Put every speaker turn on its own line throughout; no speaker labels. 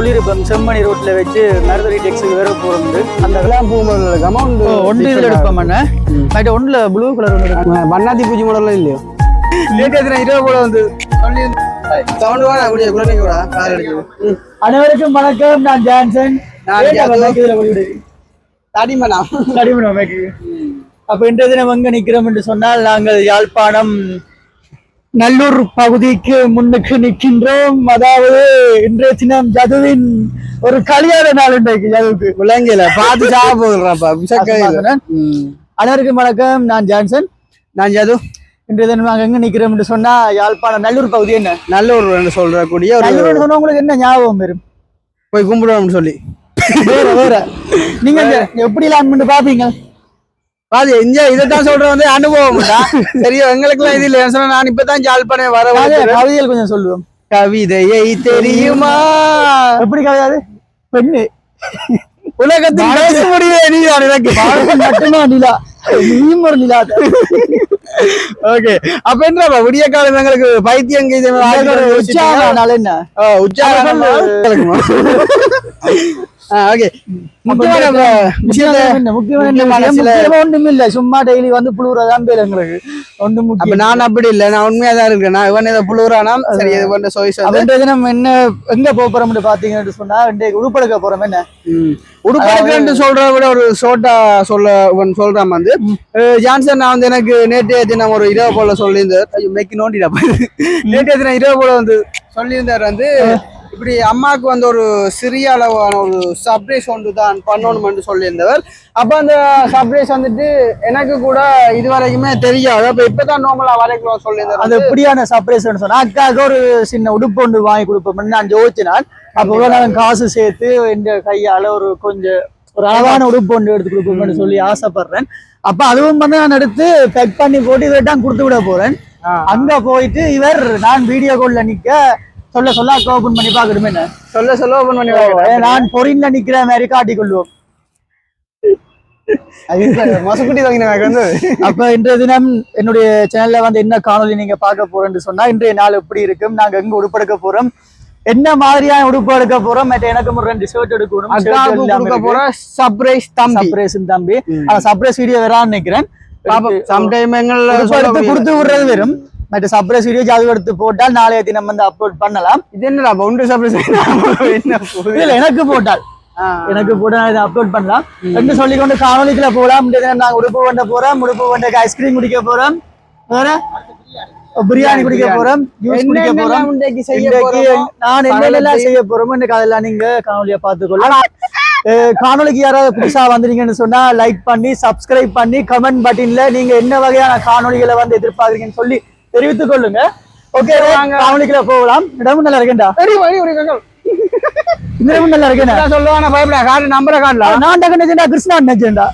சொல்லியிருப்போம் செம்மணி ரோட்ல வச்சு மருதரி டெக்ஸுக்கு வேற போறது அந்த
அமௌண்ட்
ஒன்று இதில் எடுப்போம் என்ன நைட்டு ஒன்றில் ப்ளூ கலர் ஒன்று எடுப்போம்
வண்ணாத்தி பூச்சி மாடலாம் இல்லையோ லேட் 20 போல வந்து சொல்லி சவுண்ட் வாங்க அப்படியே குழந்தைங்க கூட கால் அடிக்குது.
அனைவருக்கும் வணக்கம். நான் ஜான்சன்.
தடிமனா
அப்ப இன்றைய தினம் எங்க நிக்கிறோம் என்று சொன்னால் நாங்கள் யாழ்ப்பாணம் நல்லூர் பகுதிக்கு முன்னுக்கு நிற்கின்றோம். அதாவது இன்றைய தினம் ஜதுவின் ஒரு கல்யாண நாள் இன்றைக்கு ஜதுவுக்கு
விளங்கல பார்த்து சாப்பிடுறாப்பா.
அனைவருக்கும் வணக்கம். நான் ஜான்சன்.
நான் ஜது.
இன்றைய தினம் நாங்கள் எங்க நிக்கிறோம் என்று சொன்னா யாழ்ப்பாணம் நல்லூர் பகுதி. என்ன
நல்லூர் சொல்றக்கூடிய
நல்லூர் சொன்னா உங்களுக்கு என்ன ஞாபகம் வரும்?
போய் கும்பிடுவோம்னு சொல்லி
வேற நீங்க எப்படி எல்லாம் பாப்பீங்க?
அது இதைத்தான் சொல்றேன் வந்து அனுபவம் சரியா. எங்களுக்கு எல்லாம் இது இல்லை. சொன்னா நான் இப்பதான் யாழ்ப்பாணம் வர
கவிதைகள் கொஞ்சம் சொல்லுவோம்.
கவிதையை தெரியுமா?
எப்படி கவிதை? பெண்ணு
உலகத்தில் பேச முடியல நீதான் எனக்கு
மட்டுமா நிலா நீயும் ஒரு நிலா.
ஓகே அப்ப என்ன விடிய காலம் எங்களுக்கு பைத்தியம்
உற்சாகம் என்ன
உற்சாகம்
ஒண்ணுமில்ல சும்மா டெய்லி வந்து புழுவுறதான் பேர் எங்களுக்கு ஒண்ணு.
நான் அப்படி இல்லை, நான் உண்மையாதான் இருக்கேன். நான் இவன் ஏதோ புழுவுறானா சரி
நம்ம என்ன எங்க போறோம்னு பாத்தீங்கன்னு சொன்னா உடுப்பெடுக்க போறோம். என்ன
உடுப்பெடுக்கன்னு சொல்றத விட ஒரு ஷோட்டா சொல்றான் வந்து ஜான்சன். நான் வந்து எனக்கு நேற்றைய தினம் ஒரு 20 போல சொல்லியிருந்தார். மெக்கி நோண்டிடா நேற்றைய தினம் 20 போல வந்து சொல்லியிருந்தார் வந்து இப்படி அம்மாவுக்கு வந்து ஒரு சிறிய அளவான ஒரு சர்ப்ரைஸ் ஒன்று தான் பண்ணணும்னு சொல்லியிருந்தவர். அப்ப அந்த சர்ப்ரைஸ் வந்துட்டு எனக்கு கூட இது வரைக்குமே தெரியாது. அப்ப இப்பதான் நார்மலா வரைக்கும் சொல்லியிருந்தார்.
அது எப்படியான சர்ப்ரைஸ் சொன்னா அக்காவுக்கு ஒரு சின்ன உடுப்பு ஒன்று வாங்கி கொடுப்போம்னு நான் யோசிச்சினான். அப்போ நான் காசு சேர்த்து இந்த கையால கொஞ்சம் ஒரு அளவான உடுப்பு ஒன்று எடுத்து கொடுப்போம்னு சொல்லி ஆசைப்படுறேன். அப்ப அதுவும் வந்து நான் எடுத்து பேக் பண்ணி போட்டு இவர்தான் கொடுத்து விட போறேன். அங்க போயிட்டு இவர் நான் வீடியோ கால்ல நிக்க சொல்ல ஓபன் பண்ணி பாக்கணுமே. என்ன
சொல்ல ஓபன் பண்ணி
நான் பொறின்ல நிக்கிற மாதிரி காட்டிக் கொள்வோம்.
மசுக்குட்டி வந்து
அப்ப இன்றைய தினம் என்னுடைய சேனல்ல வந்து என்ன காணொலி நீங்க பார்க்க போறேன்னு சொன்னா இன்றைய நாள் எப்படி இருக்கும், நாங்க எங்க உடுப்பெடுக்க போறோம், என்ன மாதிரியான உடுப்பு எடுக்க போறோம், எனக்கு ஒரு 2 ஷர்ட் எடுக்கணும்.
சர்ப்ரைஸ்
தம்பி சர்ப்ரைஸ் வீடியோ வரான்னு நினைக்கிறேன். கொடுத்து விடுறது வெறும் மற்ற சர்ப்ரைஸ் வீடியோ ஜாதி எடுத்து போட்டால் நாளைய தினம் வந்து அப்லோட் பண்ணலாம்.
இது என்னடா ஒன்று சர்ப்ரைஸ்
இல்ல எனக்கு போட்டால் அப்லோட் பண்ணலாம் என்று சொல்லிக்கொண்டு காணொலிக்குள்ள போகலாம். நாங்க உடுப்பு வண்ட போறோம், உடுப்பு வண்டைக்கு ஐஸ்கிரீம் குடிக்க போறோம், வேற பிரியாணி குடிக்க போறோம், ஜூஸ் குடிக்க போறோம். நான் என்னெல்லாம் செய்ய போறோம் எனக்கு அதெல்லாம் நீங்க காணொலியை பார்த்துக்கொள்ளலாம். காணொலிக்கு யாராவது புதுசா வந்தீங்கன்னு சொன்னா லைக் பண்ணி சப்ஸ்கிரைப் பண்ணி கமெண்ட் பட்டன்ல நீங்க என்ன வகையான காணொலிகளை வந்து எதிர்பார்க்கறீங்கன்னு சொல்லி தெரிவித்துக் கொள்ளுங்க. ஓகே காணொலிக்குள்ள போகலாம். இடமும் நல்லா இருக்கேன்டா. இந்த இடமும் நல்லா இருக்கேன்
சொல்லுவாங்க. பயப்படா கார்டு நம்பரை காட்டலாம்.
நான் டக்குனு கிருஷ்ணா நினைச்சேன்டா.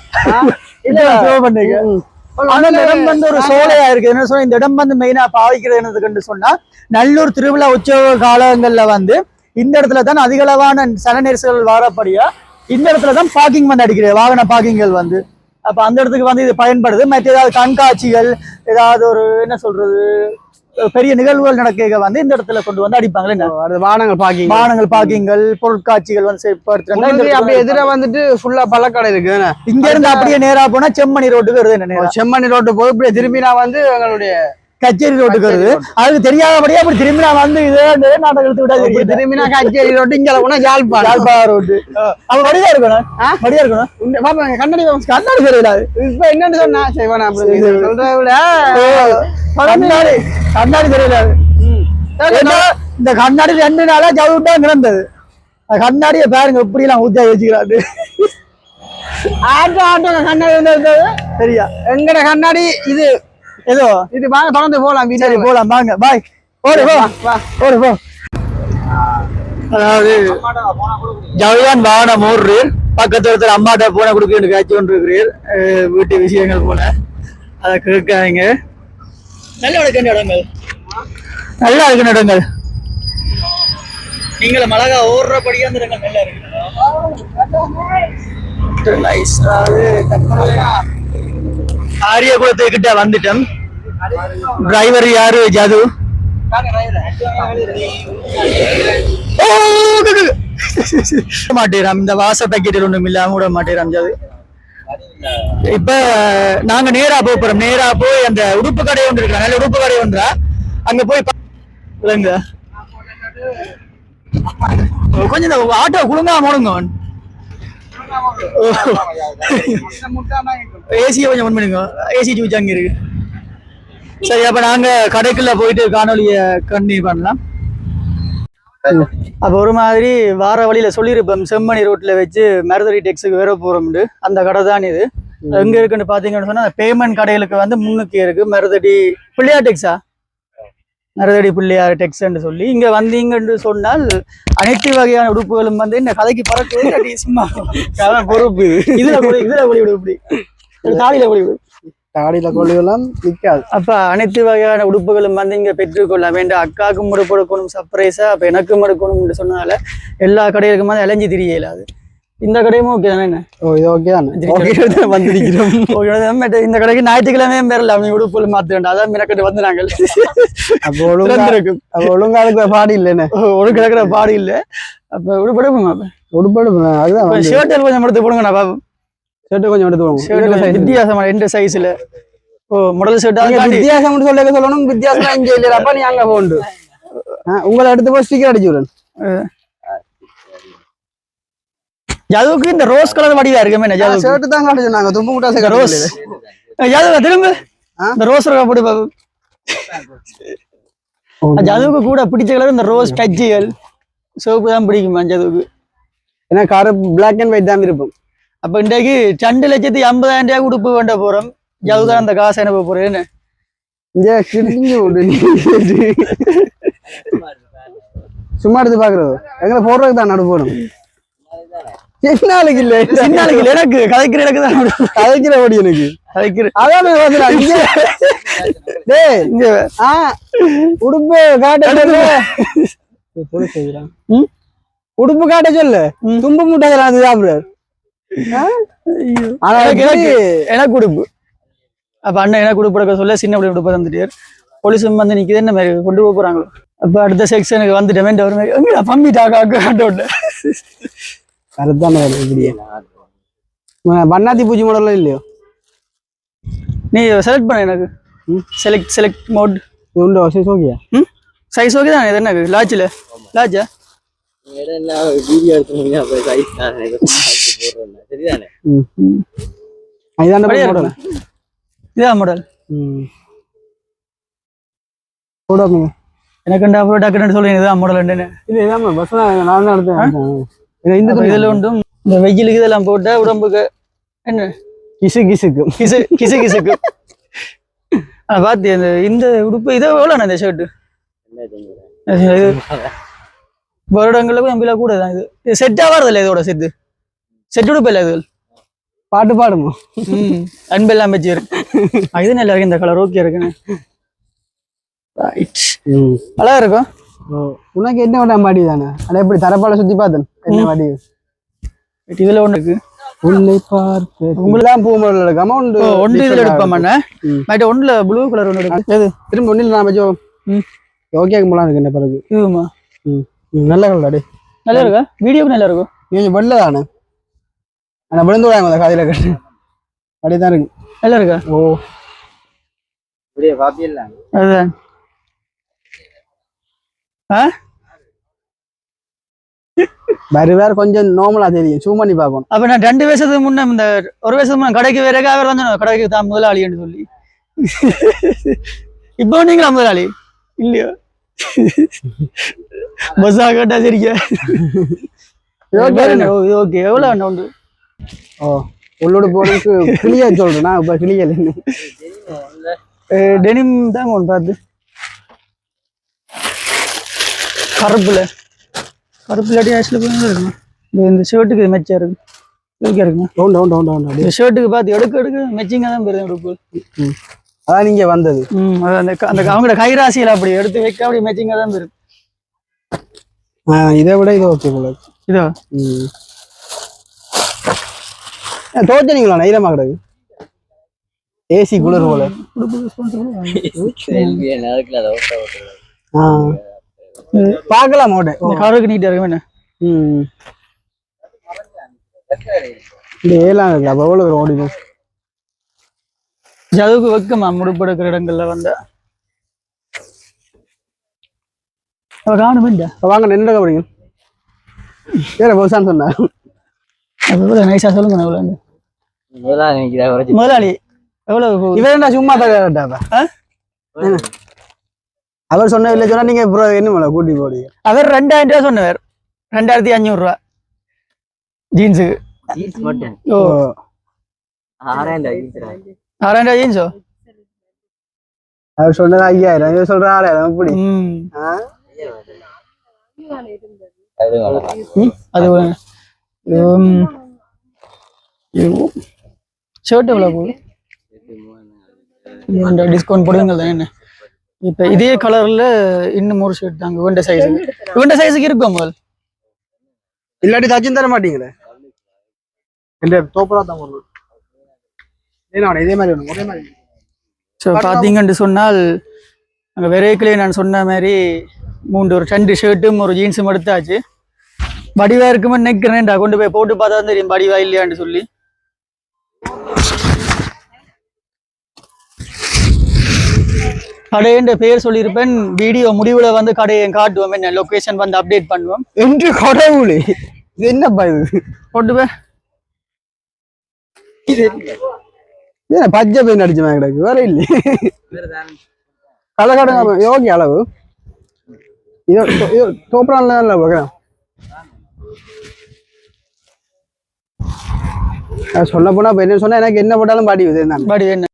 இல்ல பண்ணீங்க இடம் வந்து ஒரு சோலையா இருக்கு. என்ன சொன்னா இந்த இடம் வந்து மெயினா பாவிக்கிறது என்னதுன்னு சொன்னா நல்லூர் திருவிழா உற்சவ காலங்கள்ல வந்து இந்த இடத்துல தான் அதிக அளவான சன நெரிசல்கள் வரப்படியா இந்த இடத்துலதான் பார்க்கிங் வந்து அடிக்கிறது, வாகன பார்க்கிங்கள் வந்து. அப்ப அந்த இடத்துக்கு வந்து இது பயன்படுது. மற்ற ஏதாவது கண்காட்சிகள் ஏதாவது ஒரு என்ன சொல்றது பெரிய நிகழ்வுகள் நடக்க வந்து இந்த இடத்துல கொண்டு வந்து அடிப்பாங்களே வாகனங்கள் பார்க்கிங்கள் பொருட்காட்சிகள் வந்து
அப்படியே எதிர வந்துட்டு ஃபுல்லா பழக்கடை இருக்கு.
இங்க இருந்து அப்படியே நேரா போனா செம்மணி ரோட்டுக்கு வருது.
செம்மணி ரோட்டு போய் இப்படியே திரும்பி நான் வந்து எங்களுடைய
கச்சேரி ரோட்டுக்கு வருது. அதுக்கு தெரியாதபடியா அப்படி திரும்பி நான் வந்து இதே நாட்டை எடுத்து விடாது.
திரும்பி நான் கச்சேரி ரோட்டு இங்க போனா யாழ்ப்பாணம்
ரோட்டு அவன் வடியா இருக்கணும். கண்ணாடி தெரியல.
இப்ப என்னன்னு சொன்னா செய்வானா சொல்றத விட
கண்ணாடி தெரியல. இந்த கண்ணாடி 2 நாளா ஜவுட்டா கிடந்தது. கண்ணாடியை பாருங்க எப்படி எல்லாம் ஊத்தியா வச்சுக்கிறாரு.
ஆட்டோ கண்ணாடி இருந்தது
சரியா?
எங்கட கண்ணாடி இது
ஏதோ
இது வாங்க தொடர்ந்து போலாம்.
சரி போலாம் வாங்க. பாய். ஓடு போ. அதாவது ஜவுதான் வாகனம் ஓடுறீர் பக்கத்துல ஒருத்தர் அம்மாட்ட போன கொடுக்க காய்ச்சி கொண்டு இருக்கிறீர் வீட்டு விஷயங்கள் போல அதை கேட்காதீங்க. நல்லா இருக்குன்னு இடங்கள் நீங்களும் அழகா ஓடுறபடியா அந்த இடங்கள் நல்லா இருக்கு. ஆரியகுளத்துக்கிட்ட வந்துட்டோம். டிரைவர் யாரு? ஜது. மாட்டேறாம் இந்த வாச பேக்கெட்டில் ஒன்றும் இல்லாம விட மாட்டேறாம் அது. இப்ப நாங்க நேரா போறோம், நேரா போய் அந்த உடுப்பு கடை ஒன்று இருக்கிற நல்ல உடுப்பு கடை ஒன்றா அங்க போய் இல்லைங்க கொஞ்சம் இந்த ஆட்டோ குழுங்கா போடுங்க ஏசியை கொஞ்சம் ஒன் பண்ணுங்க ஏசி ஜூஸ் அங்க இருக்கு. சரி அப்ப நாங்க கடைக்குள்ள போயிட்டு காணொலிய கண்டினியூ பண்ணலாம். அப்ப ஒரு மாதிரி வார வழியில சொல்லியிருப்போம் செம்மணி ரோட்ல வச்சு மருதடி டெக்ஸுக்கு வேற போறோம்னு. அந்த கடை தான் இது. எங்க இருக்குன்னு பாத்தீங்கன்னு சொன்னா பேமெண்ட் கடைகளுக்கு வந்து முன்னுக்கு இருக்கு மருதடி பிள்ளையார் டெக்ஸா, மருதடி பிள்ளையார் டெக்ஸ்ன்னு சொல்லி இங்க வந்தீங்கன்னு சொன்னால் அனைத்து வகையான உடுப்புகளும் வந்து இந்த கதைக்கு பறக்குது சும்மா பொறுப்பு. இதுல ஒளி விடு இப்படி தாடியில ஒளி விடு
தாடியில கொள்ளையெல்லாம் நிற்காது.
அப்ப அனைத்து வகையான உடுப்புகளும் வந்து இங்க பெற்றுக்கொள்ள வேண்டாம். அக்காவுக்கும் உடுப்பு எடுக்கணும் சர்ப்ரைஸா, அப்ப எனக்கும் எடுக்கணும்னு சொன்னால எல்லா கடைகளுக்கும் வந்து அலைஞ்சு தெரியலாது. இந்த கடையும் ஓகே தானே? என்ன
இது ஓகே தானே வந்திருக்கிறோம்.
இந்த கடைக்கு ஞாயிற்றுக்கிழமையே பேரல அவன் உடுப்புகள் மாத்த வேண்டாம். அதான் மினக்கட்டு வந்து நாங்கள்
அப்போ ஒழுங்கா இருக்கிற பாடு இல்லைன்னு
ஒழுங்கு கிடக்கிற பாடு இல்லை. அப்ப உடுப்பெடுப்போம்,
உடுப்பெடுப்போம். அதுதான்
ஷர்ட் கொஞ்சம் எடுத்து போடுங்கண்ணா பாபு.
ஷர்ட் கொஞ்சம் எடுத்து
வித்தியாசமா ரெண்டு சைஸ்ல மாடல் ஷர்ட்
வித்தியாசம் சொல்லணும். வித்தியாசம் இங்க இல்லையாப்பா, நீ அங்க போண்டு உங்களை எடுத்து போய் ஸ்டிக்கர் அடிச்சு விடுறேன்.
ஜாதுவுக்கு இந்த ரோஸ் கலர் வடிவா இருக்குமே
ஷர்ட் தான் காட்டுச்சு. நாங்க தும்பு முட்டா
ரோஸ் ஜாது திரும்ப இந்த ரோஸ் போட்டு பாபு. ஜாதுவுக்கு கூட பிடிச்ச கலர் இந்த ரோஸ் டச்சுகள் சோப்பு தான் பிடிக்குமா ஜாதுவுக்கு?
ஏன்னா கார பிளாக் அண்ட் ஒயிட் தான் இருக்கும்.
அப்ப இன்றைக்கு 2,50,000 உடுப்பு வேண்ட போறோம். ஜவுதான் அந்த காசு அனுப்ப போறேன்னு
சும்மா எடுத்து பாக்குறது எங்களை போடுறதுக்கு தான் நடு போடும். சின்னாளுக்கு இல்ல
சின்னாளுக்கு இல்ல எனக்கு கதைக்கிற எனக்கு தான்
கதைக்கிற ஓடி எனக்கு
கதைக்கிற
அதான் உடுப்பு காட்ட உடுப்பு காட்ட சொல்லு தும்பு முட்டை அது சாப்பிடுறாரு
எனக்கு உடுப்பு. அப்ப அண்ணன் எனக்கு உடுப்பு சொல்ல சின்ன உடுப்பு தந்துட்டார். போலீஸும் வந்து நிக்குது என்ன மாதிரி கொண்டு போக போறாங்களோ. அப்ப அடுத்த செக்ஷனுக்கு வந்துட்டேன் ஒரு மாதிரி எங்கடா பம்பிட்டாக்கா
அதுதானே இப்படியே பண்ணாத்தி பூச்சி மாடலாம் இல்லையோ?
நீ செலக்ட் பண்ண எனக்கு செலக்ட் மோட்
உண்டோ? சைஸ் ஓகேயா?
சைஸ் ஓகே தானே? இது என்ன லாட்ஜில் லாட்ஜா
வீடியோ எடுத்து சரிதானே?
இதான் மாடல் எனக்கு டாக்டர் சொல்லுங்க இதான் மாடல்.
இது இதான் பஸ் நான் தான் எடுத்தேன்.
இந்த இதுல உண்டும் இந்த வெயிலுக்கு இதெல்லாம் போட்டா உடம்புக்கு என்ன
கிசு
கிசுக்கு பாத்தி அந்த இந்த உடுப்பு இதை எவ்வளோ இந்த ஷர்ட்டு வருடங்களுக்கு நம்பில கூட தான். இது செட் ஆகாது இல்லை, இதோட செட் உடுப்பு இல்லை. இது
பாட்டு பாடுமோ
அன்பெல்லாம் வச்சு இருக்கு. இது நல்லா இருக்கு, இந்த கலர் ஓகே இருக்குன்னு நல்லா இருக்கும்.
உனக்கு என்ன வேண்டாம் மாடி தானே? ஆனால் எப்படி தரப்பால சுத்தி பார்த்தேன் என்ன மாடி
இதுல ஒண்ணு இருக்கு.
உன்னை பார்த்து உங்களெல்லாம் பூ மாடல் இருக்கு. அமௌண்ட்
ஒன்று இதுல எடுப்பாமண்ணே மற்ற ஒன்றுல ப்ளூ கலர் ஒன்று இருக்கு. எது
திரும்ப ஒன்றில் நான் வச்சோம் ஓகே போலாம் இருக்கு என்ன பிறகு
இதுமா
நல்ல கலர் அடி
நல்லா இருக்கா? வீடியோக்கு நல்லா இருக்கும்.
நீங்க வெள்ள தானே ஆனா விழுந்து விடாங்க அந்த காதில கட்டு அப்படியே தான் இருக்கு.
நல்லா இருக்கா?
ஓ
இப்படியே பாப்பியல்ல
அதுதான்.
வேற கொஞ்சம் நார்மலா தெரியும், ஜூம் பண்ணி பார்க்கணும்.
அப்ப நான் 2 வருஷத்துக்கு முன்ன இந்த ஒரு வருஷத்துக்கு முன்ன கடைக்கு வேற அவர் வந்து கடைக்கு தான் முதலாளின்னு சொல்லி இப்போ நீங்களா முதலாளி இல்லையோ? பஸ்ஸா கேட்டா சரிங்க. ஓகே எவ்வளோ அண்ணா உண்டு?
ஓ உள்ளோட போனதுக்கு கிளியா சொல்றேன் நான் இப்ப கிளியல்
டெனிம் தான் ஒன்று பார்த்து கருப்புல இல்லாட்டி ஆக்சுவலி இருக்குமா இந்த ஷர்ட்டுக்கு மெச்சா இருக்கு ஓகே இருக்குங்க. இந்த ஷர்ட்டுக்கு பார்த்து எடுக்க மெச்சிங்காக தான் பெரிய உடுப்பு.
அதான் நீங்க வந்தது.
அந்த அவங்களோட கைராசியில் அப்படி எடுத்து வைக்க அப்படி மெச்சிங்காக தான் இருக்கு.
இதை விட இது ஓகே போல
இதோ
தோச்சனீங்களா நைரமா கிடக்கு ஏசி குளிர் போல பார்க்கலாம் ஓட
கருக்கு நீட்டா இருக்கு என்ன
இந்த ஏலாம் இருக்குல்ல அப்போ எவ்வளோ ஓடி
ஜதுக்கு வைக்கமா முடுப்படுக்கிற இடங்கள்ல வந்த காணும் இல்ல
வாங்க நின்று கபடிங்க வேற போசான்னு சொன்னா
அது நைஸா சொல்லுங்க எவ்வளவு முதலாளி எவ்வளவு
இவன் என்ன சும்மா தகட்டாப்பா அவர் சொன்ன இல்லை சொன்னா நீங்க என்ன மேல கூட்டி போடுங்க
அவர் 2000 ரூபா சொன்னவர் 2500 ரூபா ஜீன்ஸுக்கு ஓ 6000 ஜீன்ஸோ
அவர் சொன்னது 5000 இவர் சொல்ற 6000 எப்படி
அது ஷர்ட் எவ்வளோ போகுது டிஸ்கவுண்ட் போடுவீங்க தானே என்ன இப்போ இதே கலர்ல இன்னும் ஒரு ஷர்ட் தாங்க இவண்ட சைஸுக்கு இருக்கும் முதல்
இல்லாட்டி தச்சும் தர மாட்டீங்களே இந்த தோப்பரா தான் இதே மாதிரி ஒரே மாதிரி
ஸோ பார்த்தீங்கன்னு சொன்னால் அங்கே விரைக்கிலே நான் சொன்ன மாதிரி ஒரு 2 ஷர்ட்டும் ஒரு ஜீன்ஸும் எடுத்தாச்சு வடிவா இருக்குமே நிற்கிறேன்டா கொண்டு போய் போட்டு பார்த்தா தான் தெரியும் வடிவா இல்லையான்னு சொல்லி கடையின் பேர் சொல்லியிருப்பேன் வீடியோ முடிவுல வந்து கடையை காட்டுவோம் என்ன லொகேஷன் வந்து அப்டேட் பண்ணுவோம்
என்று கடவுளே இது என்னப்பா இது
போட்டு போய்
பச்சை பெயின் அடிச்சு கிடக்கு வேற இல்லை கலக்கடங்க யோகி அளவு தோப்பரான்ல பார்க்குறேன் சொல்ல போனா இப்ப என்ன சொன்னா எனக்கு என்ன போட்டாலும் பாடி
பாடி என்ன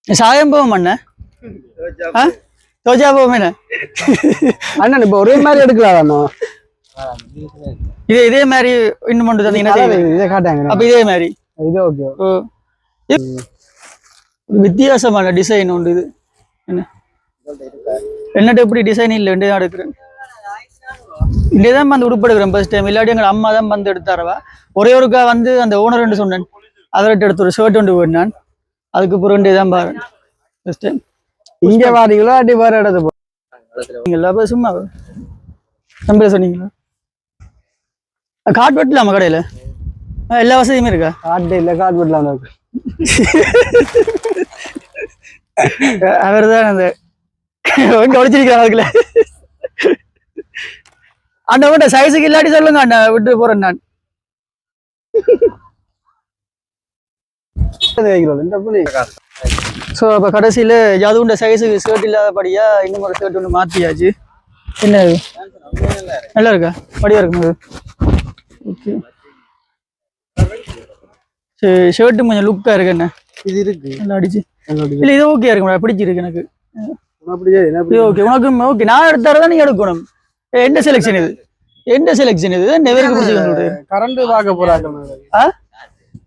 சாயம் போவோம் அண்ணா தோஜா போவோம் என்ன
அண்ணன் இப்ப ஒரே மாதிரி எடுக்கலாம்
இதே மாதிரி இன்னும் ஒன்று தந்தீங்கன்னா
இதை காட்டாங்க
அப்ப இதே மாதிரி
இது ஓகே
வித்தியாசமான டிசைன் உண்டு இது என்ன என்னட்டு எப்படி டிசைன் இல்லை தான் எடுக்கிறேன் இங்கேதான் வந்து உடுப்படுக்கிறேன் ஃபர்ஸ்ட் டைம் இல்லாட்டி எங்கள் அம்மா தான் வந்து எடுத்தாரவா ஒரே ஒருக்கா வந்து அந்த ஓனர் சொன்னேன் அவர்கிட்ட எடுத்து ஒரு ஷர்ட் ஒன்று போயிட்டான் அதுக்கு பிறகு தான் பாரு ஃபர்ஸ்ட் டைம்
இங்க பாத்தீங்களா அடி வேற இடத்து
போறீங்களா சும்மா நம்பர் சொன்னீங்களா கார்டு வெட்டலாமா கடையில எல்லா வசதியுமே இருக்கா
கார்டு இல்ல கார்டு வெட்டலாம்
அவர் தான் அந்த ஒழிச்சிருக்கிறான் அதுக்குள்ள அந்த விட்ட சைஸுக்கு இல்லாட்டி சொல்லுங்க அண்ணா விட்டு போறேன் நான் ஸோ அப்போ கடைசியில் ஜாதுண்ட சைஸுக்கு ஷர்ட் இல்லாதபடியா இன்னும் ஒரு ஷர்ட் ஒன்று மாற்றியாச்சு என்ன நல்லா இருக்கா படியா இருக்குங்க ஓகே சரி ஷர்ட்டு கொஞ்சம் லுக்காக இருக்கு என்ன
இது இருக்கு
நல்லா அடிச்சு இல்லை இது ஓகே இருக்கு பிடிச்சிருக்கு எனக்கு ஓகே உனக்கு ஓகே நான் எடுத்தாரதான் நீங்க எடுக்கணும் எந்த செலெக்ஷன் இது எந்த செலெக்ஷன் இது நெவருக்கு பிடிச்சிருக்கு
கரண்ட் பார்க்க போறாங்க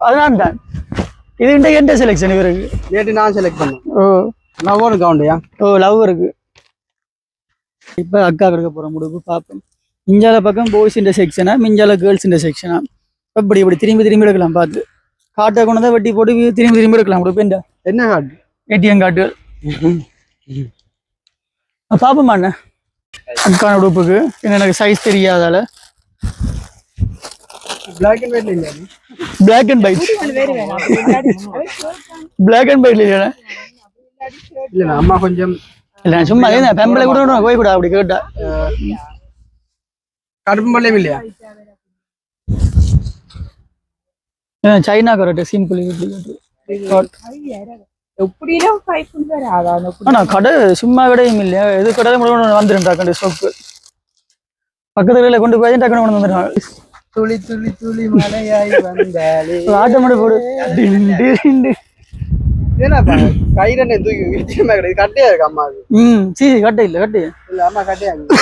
அதனால தான் இது எந்த செலெக்ஷன் இவருக்கு
நேற்று நான் செலக்ட் பண்ணேன்
ஓ
லவ் இருக்கு அவன்டையா
ஓ லவ் இருக்கு இப்போ அக்கா கொடுக்க போறோம் முடிவு பார்ப்போம் மிஞ்சால பக்கம் பாய்ஸ் இந்த செக்ஷனா மிஞ்சால கேர்ள்ஸ் இந்த செக்ஷனா இப்படி திரும்பி எடுக்கலாம் பார்த்து காட்டை கொண்டு தான் வெட்டி போட்டு திரும்பி எடுக்கலாம் முடிவு
என்ன காட்டு
ஏடிஎம் கார்டுகள் பாப்போமா அண்ணா அக்கான உடுப்புக்கு எனக்கு சைஸ் தெரியாதால
பிளாக் அண்ட் ஒயிட் இல்ல
black and white black and white இல்லையா
இல்ல அம்மா கொஞ்சம்
இல்ல சும்மா பெம்பளை கூட போய் கூட அப்படி கேட்டா
கருப்பு மல்லியம் இல்லையா
சைனா கரெக்ட் சிம்பிள் ஆனா கடை சும்மா கடையும் இல்லையா எது கடை வந்துருண்டா கண்டு சோப்பு பக்கத்து கடையில கொண்டு போய் டக்குனு கொண்டு வந்துடுறாங்க
துளி துளி துளி மலையாய் வந்தாலே
ஆட்டோமேட்டிக் போடு
ஏனாப்பா கையில தூக்கி வித்தியமா கிடையாது கட்டையா இருக்கு அம்மாவுக்கு
சீ கட்டை இல்ல கட்டை
இல்ல அம்மா கட்டையா இருக்கு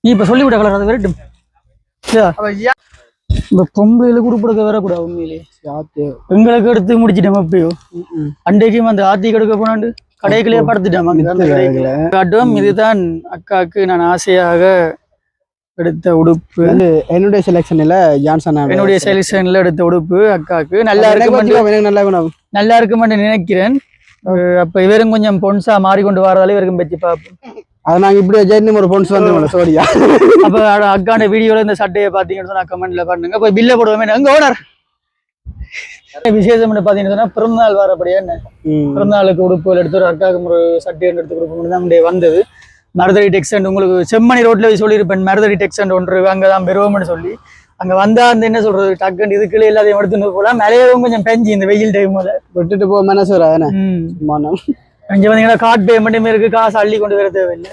நீ இப்ப சொல்லிவிட கலர் அதை வரட்டும் இப்ப பொம்பளையில குடுப்படுக்க வரக்கூடாது உண்மையிலேயே எங்களுக்கு எடுத்து முடிச்சிட்டோம் அப்பயோ அன்றைக்கும் அந்த ஆத்தி கெடுக்க போனாண்டு கடைகளே படுத்துட்டோம் காட்டும் இதுதான் அக்காவுக்கு நான் ஆசையாக எடுத்த உடுப்பு
என்னுடைய செலெக்ஷன்ல ஜான்சன்
என்னுடைய செலெக்ஷன்ல எடுத்த உடுப்பு அக்காவுக்கு நல்லா இருக்கும் நல்லா இருக்குமென்று நினைக்கிறேன் அப்ப இவரும் கொஞ்சம் பொன்சா மாறிக்கொண்டு வரதால இவருக்கும் பற்றி பார்ப்போம்.
அதை நாங்க இப்படி ஜெயின்னு ஒரு பொன்ஸ் வந்து சோடியா.
அப்ப அக்கான வீடியோல இந்த சட்டையை பாத்தீங்கன்னு சொன்னா கமெண்ட்ல பண்ணுங்க. போய் பில்ல போடுவோமே அங்க ஓனர். விசேஷம் பாத்தீங்கன்னு சொன்னா பிறந்தநாள் வரப்படியா என்ன பிறந்தநாளுக்கு உடுப்புகள் எடுத்து ஒரு அக்காவுக்கு ஒரு சட்டை எடுத்து கொடுப்போம் தான் வந்தது. மருதடி டெக்ஸ்ட் உங்களுக்கு செம்மணி ரோட்ல சொல்லியிருப்பேன், மருதடி டெக்ஸ்ட் ஒன்று அங்கதான் பெறுவோம்னு சொல்லி. அங்க வந்தா அந்த என்ன சொல்றது டக்குன்னு இதுக்குள்ள எல்லாத்தையும் எடுத்துட்டு போலாம். மேலேயும் கொஞ்சம் பெஞ்சு இந்த வெயில் டைம்
விட்டுட்டு போக மனசு வராதுண்ணே.
கொஞ்சம் வந்தீங்கன்னா கார்ட் பேமெண்ட்டுமே இருக்கு, காசு அள்ளி கொண்டு வர தேவையில்லை,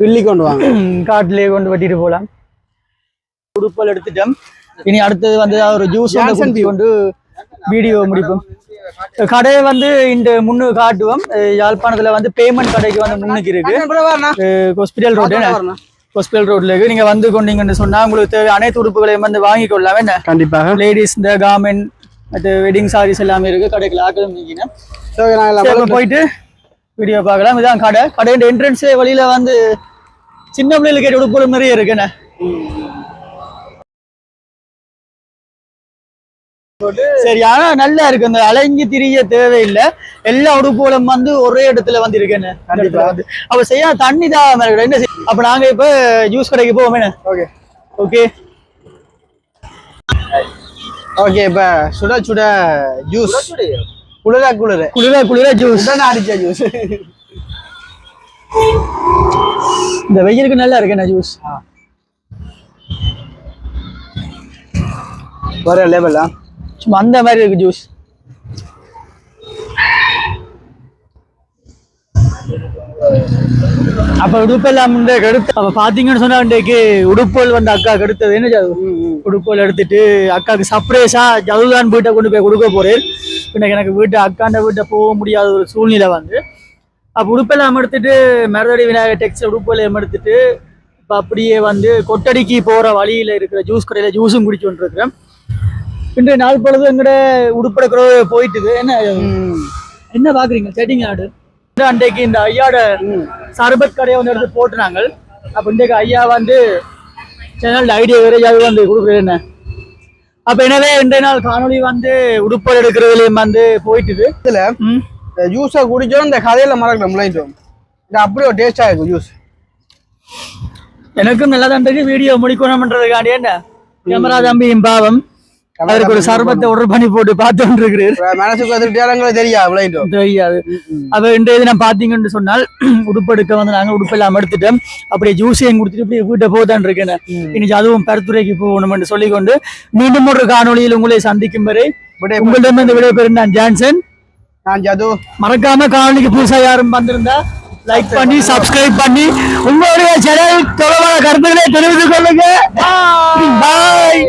பில்லி கொண்டு வாங்க,
கார்ட்லயே கொண்டு வெட்டிட்டு போலாம். உடுப்பல் எடுத்துட்டோம். இனி அடுத்தது வந்து ஒரு ஜூஸ் கொண்டு வீடியோ முடிப்போம். கடை வந்து இந்த முன்னு காட்டுவோம். யாழ்ப்பாணத்துல வந்து பேமெண்ட் கடைக்கு வந்து முன்னுக்கு இருக்கு, ஹாஸ்பிட்டல் ரோடு. ஹாஸ்பிட்டல் ரோட்ல இருக்கு. நீங்க வந்து கொண்டீங்கன்னு சொன்னா உங்களுக்கு தேவை அனைத்து உடுப்புகளையும் வந்து வாங்கி கொள்ளலாம். என்ன கண்டிப்பாக லேடிஸ் இந்த கார்மெண்ட் அது வெட்டிங் சாரீஸ் எல்லாமே இருக்கு கடைக்குள்ள ஆக்களும் நீங்க போயிட்டு வீடியோ பார்க்கலாம். இதான் கடை. கடையோட என்ட்ரன்ஸ் வழியில வந்து சின்ன பிள்ளைகளுக்கு கேட்ட உடுப்புகள் நிறைய இருக்குண்ணே. சரி, ஆனா நல்லா இருக்கு. அந்த அலைஞ்சி திரிய தேவையில்லை. எல்லா உடுப்புகளும் வந்து ஒரே இடத்துல வந்து இருக்குன்னு அப்ப செய்ய தண்ணி தான் என்ன. அப்ப நாங்க இப்ப ஜூஸ் கடைக்கு போவோமே. Okay okay
okay. இப்ப சுட சுட ஜூஸ், குளிர குளிர
குளிர குளிர ஜூஸ்
அடிச்ச ஜூஸ்.
இந்த வெயிலுக்கு நல்லா இருக்குண்ணா ஜூஸ்.
வர லெவலா
சும்மா அந்த மாதிரி இருக்கு ஜூஸ். அப்ப உடுப்பெல்லாம் எடுத்து அப்ப பாத்தீங்கன்னு சொன்னா இன்றைக்கு உடுப்பல் வந்து அக்கா எடுத்தது என்ன உடுப்பல் எடுத்துட்டு அக்காவுக்கு சர்ப்ரைஸா ஜவுதான் வீட்டை கொண்டு போய் கொடுக்க போறேன். இன்னைக்கு எனக்கு வீட்டை அக்காண்ட வீட்டை போக முடியாத ஒரு சூழ்நிலை வந்து அப்ப உடுப்பெல்லாம் எடுத்துட்டு மருதடி விநாயகர் டெக்ஸ்ட் உடுப்பெல்லாம் எடுத்துட்டு இப்ப அப்படியே வந்து கொட்டடிக்கு போற வழியில இருக்கிற ஜூஸ் கடையில ஜூஸும் குடிச்சு கொண்டு இருக்கிறேன். இன்றைய நாள் பொழுது எங்கட உடுப்பட போயிட்டுது. என்ன பாக்குறீங்க செட்டிங் ஆடு அன்றைக்கு இந்த ஐயாவோட சர்பத் கடையை வந்து எடுத்து போட்டுனாங்க. அப்ப இன்றைக்கு ஐயா வந்து சேனல் ஐடியா வேறையாவது வந்து கொடுக்குறது என்ன. அப்ப எனவே இன்றைய நாள் காணொலி வந்து உடுப்பல் எடுக்கிறதுலயும் வந்து போயிட்டுது.
இதுல ஜூஸை குடிச்சோம் இந்த கதையில மறக்கலாம். அப்படி ஒரு டேஸ்டா இருக்கும் ஜூஸ்.
எனக்கும் நல்லா தான் வீடியோ முடிக்கணும்ன்றதுக்காண்டி என்ன கேமரா தம்பியும் பாவம் அவருக்கு ஒரு சர்பத்தை ஆர்டர் பண்ணி போட்டு பார்த்து இருக்கிறார்.
மனசுக்கு தெரியாது.
அவ இன்றைய தினம் பாத்தீங்கன்னு சொன்னால் உடுப்பெடுக்க வந்து நாங்க உடுப்பெல்லாம் எடுத்துட்டோம். அப்படியே ஜூஸையும் கொடுத்துட்டு இப்படி வீட்டை போதான் இருக்கேன். இன்னைக்கு அதுவும் பருத்துறைக்கு போகணும் என்று சொல்லிக்கொண்டு மீண்டும் ஒரு காணொலியில் உங்களை சந்திக்கும் வரை உங்களிடம் இந்த விடைபெறும் நான் ஜான்சன்.
நான் ஜது.
மறக்காம காணொலிக்கு புதுசா யாரும் வந்திருந்தா லைக் பண்ணி சப்ஸ்கிரைப் பண்ணி உங்களுடைய சேனல் தொடர்பான கருத்துக்களை தெரிவித்துக் கொள்ளுங்க. பாய்.